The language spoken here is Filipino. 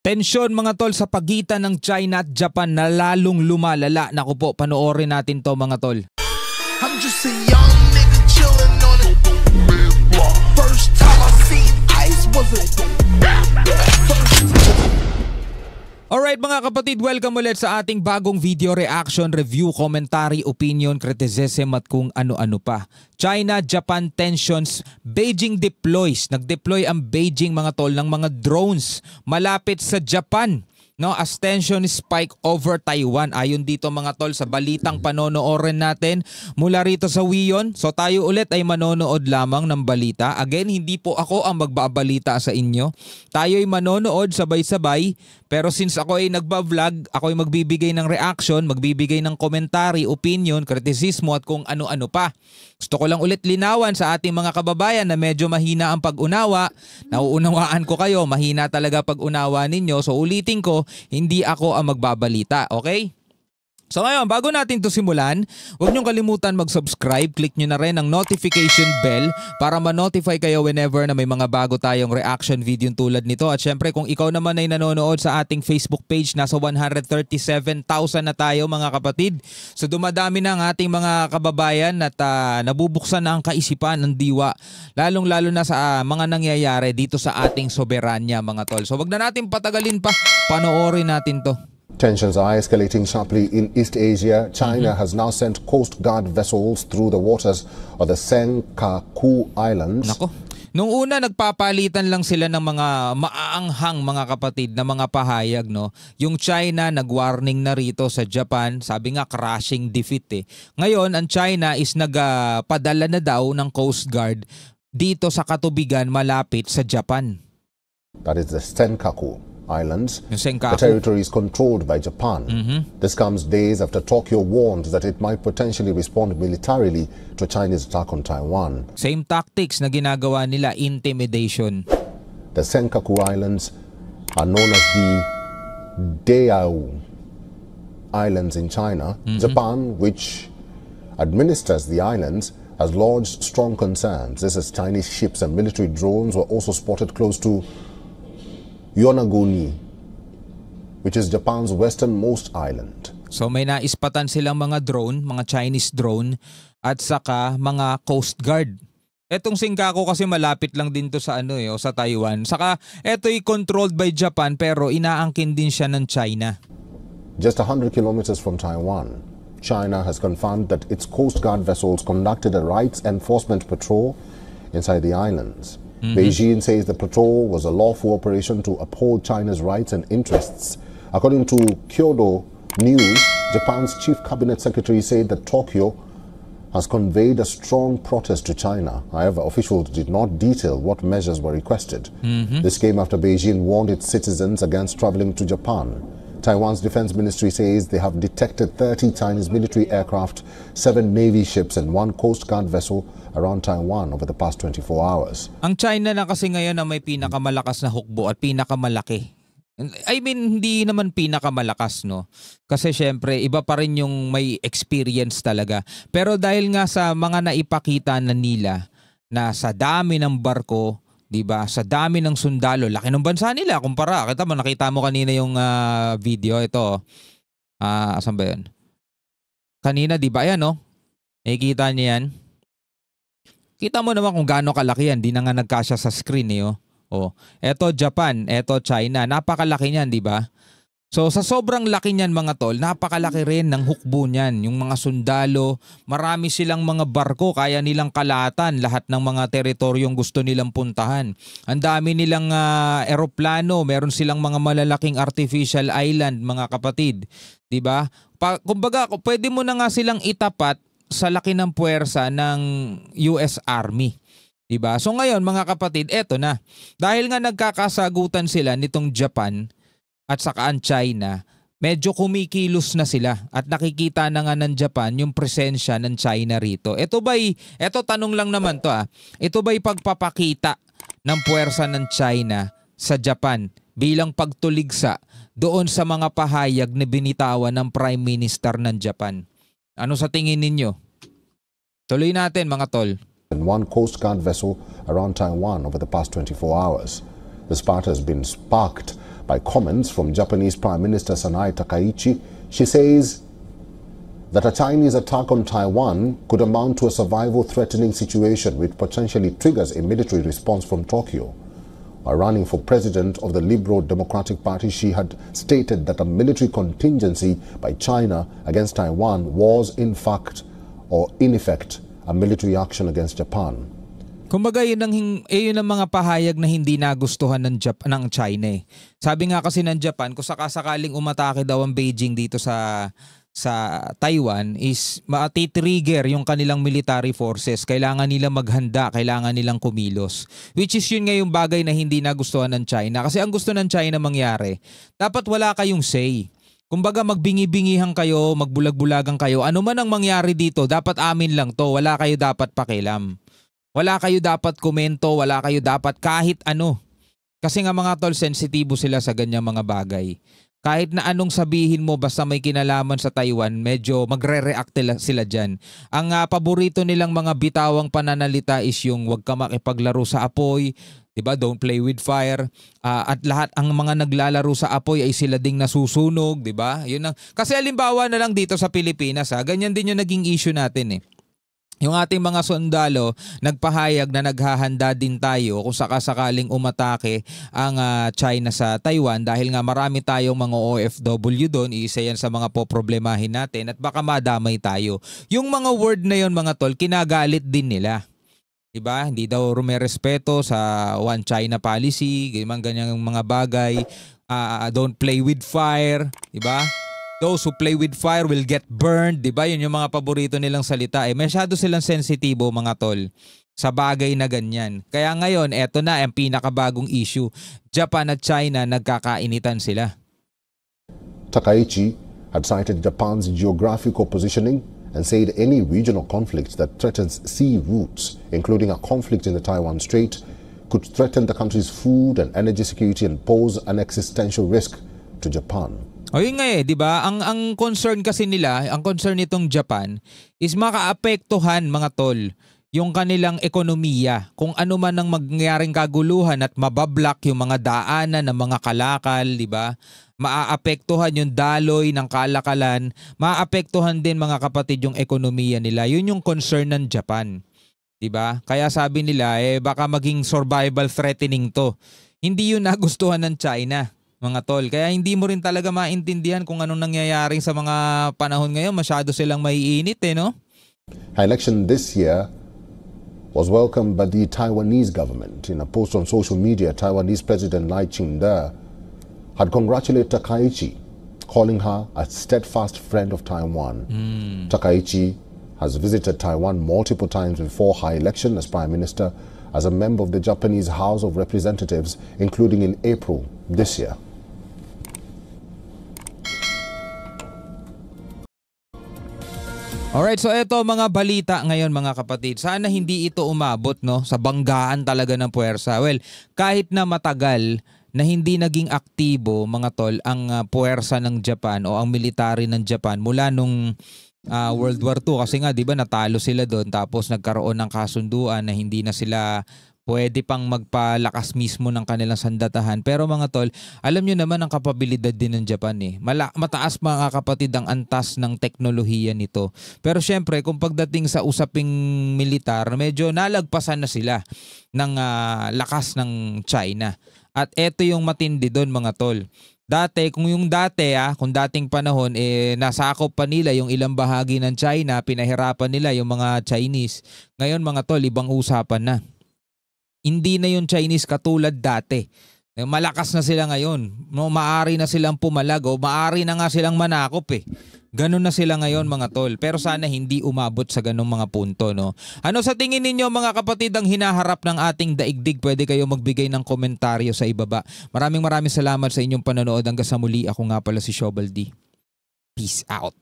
Tensyon mga tol sa pagitan ng China at Japan na lalong lumalala. Naku po, panoorin natin to mga tol. I'm just a young nigga chillin' on it. First time I seen ice was a Alright mga kapatid, welcome ulit sa ating bagong video reaction, review, commentary, opinion, criticism at kung ano-ano pa. China-Japan tensions, Beijing deploys. Nag-deploy ang Beijing mga tol ng mga drones malapit sa Japan. No, as tension spike over Taiwan. Ayon dito mga tol sa balitang panonoorin natin mula rito sa Wiyon. So tayo ulit ay manonood lamang ng balita. Again, hindi po ako ang magbabalita sa inyo. Tayo ay manonood sabay-sabay. Pero since ako ay nagba-vlog, ako ay magbibigay ng reaction, magbibigay ng commentary, opinion, kritisismo at kung ano-ano pa. Gusto ko lang ulit linawan sa ating mga kababayan na medyo mahina ang pag-unawa. Nauunawaan ko kayo, mahina talaga pag-unawa ninyo. So ulitin ko, hindi ako ang magbabalita, okay? So ngayon, bago natin to simulan, huwag niyong kalimutan mag-subscribe. Click nyo na rin ang notification bell para ma-notify kayo whenever na may mga bago tayong reaction video tulad nito. At syempre kung ikaw naman ay nanonood sa ating Facebook page, nasa 137,000 na tayo mga kapatid. So dumadami na ang ating mga kababayan at nabubuksan na ang kaisipan ng diwa. Lalong-lalo na sa mga nangyayari dito sa ating soberanya mga tol. So wag na natin patagalin pa, panoorin natin to. Tensions are escalating sharply in East Asia. China has now sent Coast Guard vessels through the waters of the Senkaku Islands. Nako. Nung una nagpapalitan lang sila ng mga maaanghang mga kapatid na mga pahayag, no. Yung China nag-warning na rito sa Japan, sabi nga crashing defeat eh. Ngayon ang China is nagpadala na daw ng Coast Guard dito sa katubigan malapit sa Japan. That is the Senkaku Islands. The Senkaku territory is controlled by Japan. This comes days after Tokyo warned that it might potentially respond militarily to a Chinese attack on Taiwan. Same tactics na ginagawa nila, intimidation. The Senkaku Islands are known as the Diaoyu Islands in China. Japan, which administers the islands, has lodged strong concerns. This is Chinese ships and military drones were also spotted close to Yonaguni, which is Japan's westernmost island. So may naispatan silang mga drone, mga Chinese drone at saka mga Coast Guard. Etong Senkaku kasi malapit lang din to sa o sa Taiwan. Saka eto'y controlled by Japan pero inaangkin din siya ng China. Just 100 kilometers from Taiwan, China has confirmed that its Coast Guard vessels conducted a rights enforcement patrol inside the islands. Beijing says the patrol was a lawful operation to uphold China's rights and interests. According to Kyodo News, Japan's chief cabinet secretary said that Tokyo has conveyed a strong protest to China. However, officials did not detail what measures were requested. This came after Beijing warned its citizens against traveling to Japan. Taiwan's defense ministry says they have detected 30 Chinese military aircraft, 7 Navy ships and 1 Coast Guard vessel around Taiwan over the past 24 hours. Ang China na kasi ngayon na may pinakamalakas na hukbo at pinakamalaki. I mean, hindi naman pinakamalakas, no? Kasi syempre, iba pa rin yung may experience talaga. Pero dahil nga sa mga naipakita na nila na sa dami ng barko, diba? Sa dami ng sundalo, laki ng bansa nila kumpara. Nakita mo kanina yung video ito. Asan ba 'yon? Kanina, diba? Ayan, no? Nakikita niyo 'yan. Kita mo naman kung gaano kalaki yan. Di na nga nagkasya sa screen eh. Oh. Eto Japan, eto China. Napakalaki niyan, di ba? So sa sobrang laki niyan mga tol, napakalaki rin ng hukbo niyan. Yung mga sundalo, marami silang mga barko, kaya nilang kalatan lahat ng mga teritoryong gusto nilang puntahan. Ang dami nilang eroplano, meron silang mga malalaking artificial island mga kapatid. Di ba? Kumbaga, pwede mo na nga silang itapat sa laki ng puwersa ng US Army. Diba? So ngayon mga kapatid, eto na. Dahil nga nagkakasagutan sila nitong Japan at saka ang China, medyo kumikilos na sila at nakikita na nga ng Japan yung presensya ng China rito. Eto tanong lang naman to Ito ba'y pagpapakita ng puwersa ng China sa Japan bilang pagtuligsa doon sa mga pahayag na binitawan ng Prime Minister ng Japan? Ano sa tingin ninyo? Tuloy natin mga tol. And 1 Coast Guard vessel around Taiwan over the past 24 hours. The spat has been sparked by comments from Japanese Prime Minister Sanae Takaichi. She says that a Chinese attack on Taiwan could amount to a survival-threatening situation which potentially triggers a military response from Tokyo. While running for president of the Liberal Democratic Party, she had stated that a military contingency by China against Taiwan was in fact or in effect a military action against Japan. Kumbaga yun ang mga pahayag na hindi nagustuhan ng China eh. Sabi nga kasi ng Japan, kung sakasakaling umatake daw ang Beijing dito sa Taiwan is matitrigger yung kanilang military forces. Kailangan nila maghanda, kailangan nilang kumilos. Which is yun nga yung bagay na hindi nagustuhan ng China. Kasi ang gusto ng China mangyari, dapat wala kayong say. Kumbaga magbingi-bingihan kayo, magbulag-bulagan kayo. Ano man ang mangyari dito, dapat amin lang to. Wala kayo dapat pakialam. Wala kayo dapat komento, wala kayo dapat kahit ano. Kasi nga mga tol, sensitibo sila sa ganyang mga bagay. Kahit na anong sabihin mo basta may kinalaman sa Taiwan, medyo magre-react sila dyan. Ang paborito nilang mga bitawang pananalita is yung wag ka makipaglaro sa apoy, diba? Don't play with fire. At lahat ang mga naglalaro sa apoy ay sila ding nasusunog, diba? Yun ang, kasi halimbawa na lang dito sa Pilipinas, ganyan din yung naging issue natin eh. Yung ating mga sundalo, nagpahayag na naghahanda din tayo kung sakasakaling umatake ang China sa Taiwan dahil nga marami tayong mga OFW doon, isa yan sa mga poproblemahin natin at baka madamay tayo. Yung mga word na yon mga tol, kinagalit din nila. Diba? Hindi daw rumerespeto sa One China policy, ganyang mga bagay. Don't play with fire, diba? Those who play with fire will get burned, di ba? Yun yung mga paborito nilang salita. Masyado silang sensitibo mga tol sa bagay na ganyan. Kaya ngayon, eto na ang pinakabagong issue. Japan at China, nagkakainitan sila. Takaichi had cited Japan's geographical positioning and said any regional conflict that threatens sea routes, including a conflict in the Taiwan Strait, could threaten the country's food and energy security and pose an existential risk to Japan. O yun nga eh, di ba? Ang concern kasi nila, ang concern nitong Japan is makaapektuhan mga tol yung kanilang ekonomiya. Kung ano man ang mangyaring kaguluhan at mabablock yung mga daanan ng mga kalakal, di ba? Maaapektuhan yung daloy ng kalakalan, maaapektuhan din mga kapatid yung ekonomiya nila. Yun yung concern ng Japan. Di ba? Kaya sabi nila baka maging survival threatening to. Hindi yun nagustuhan ng China. Mga tol, kaya hindi mo rin talaga maintindihan kung anong nangyayari sa mga panahon ngayon. Masyado silang maiinit no? Election this year was welcomed by the Taiwanese government. In a post on social media, Taiwanese President Lai Ching-te had congratulated Takaichi, calling her a steadfast friend of Taiwan. Takaichi has visited Taiwan multiple times before her election as Prime Minister, as a member of the Japanese House of Representatives, including in April this year. Alright, so eto mga balita ngayon mga kapatid. Sana hindi ito umabot sa banggaan talaga ng puwersa. Well, kahit na matagal na hindi naging aktibo mga tol ang puwersa ng Japan o ang military ng Japan mula nung World War II kasi nga 'di ba natalo sila doon tapos nagkaroon ng kasunduan na hindi na sila pwede pang magpalakas mismo ng kanilang sandatahan. Pero mga tol, alam nyo naman ang kapabilidad din ng Japan mataas mga kapatid ang antas ng teknolohiya nito. Pero syempre kung pagdating sa usaping militar, medyo nalagpasan na sila ng lakas ng China. At eto yung matindi doon mga tol. Dati, kung dating panahon, nasakop pa nila yung ilang bahagi ng China, pinahirapan nila yung mga Chinese. Ngayon mga tol, ibang usapan na. Hindi na yung Chinese katulad dati. Malakas na sila ngayon. Maari na silang pumalag o maari na nga silang manakop Ganun na sila ngayon mga tol. Pero sana hindi umabot sa ganung mga punto. Ano sa tingin ninyo mga kapatid ang hinaharap ng ating daigdig? Pwede kayo magbigay ng komentaryo sa ibaba. Maraming salamat sa inyong panonood. Hanggang sa muli, ako nga pala si Shobal D. Peace out.